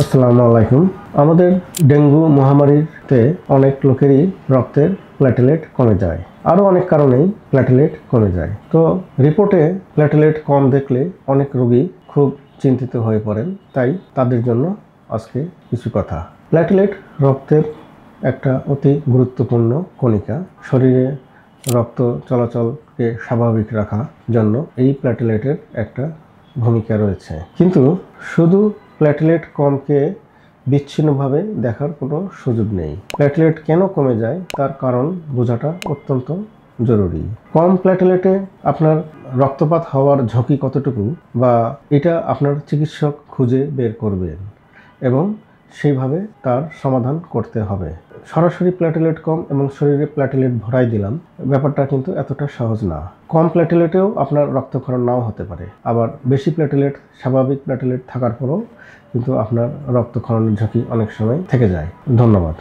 আসসালামু আলাইকুম। আমাদের ডেঙ্গু মহামারীতে অনেক লোকেরই রক্তের প্ল্যাটেলেট কমে যায়, আরও অনেক কারণেই প্ল্যাটেলেট কমে যায়। তো রিপোর্টে প্ল্যাটেলেট কম দেখলে অনেক রোগী খুব চিন্তিত হয়ে পড়েন, তাই তাদের জন্য আজকে কিছু কথা। প্ল্যাটেলেট রক্তের একটা অতি গুরুত্বপূর্ণ কণিকা। শরীরে রক্ত চলাচলকে স্বাভাবিক রাখার জন্য এই প্ল্যাটেলেটের একটা ভূমিকা রয়েছে। কিন্তু শুধু প্ল্যাটেলেট কমকে বিচ্ছিন্নভাবে দেখার কোনো সুযোগ নেই। প্ল্যাটেলেট কেন কমে যায় তার কারণ বোঝাটা অত্যন্ত জরুরি। কম প্ল্যাটেলেটে আপনার রক্তপাত হওয়ার ঝুঁকি কতটুকু, বা এটা আপনার চিকিৎসক খুঁজে বের করবেন এবং সেইভাবে তার সমাধান করতে হবে। সরাসরি প্ল্যাটেলেট কম এবং শরীরে প্ল্যাটেলেট ভরাই দিলাম, ব্যাপারটা কিন্তু এতটা সহজ না। কম প্ল্যাটেলেটেও আপনার রক্তক্ষরণ নাও হতে পারে, আবার বেশি প্ল্যাটেলেট, স্বাভাবিক প্ল্যাটেলেট থাকার পরেও কিন্তু আপনার রক্তক্ষরণের ঝুঁকি অনেক সময় থেকে যায়। ধন্যবাদ।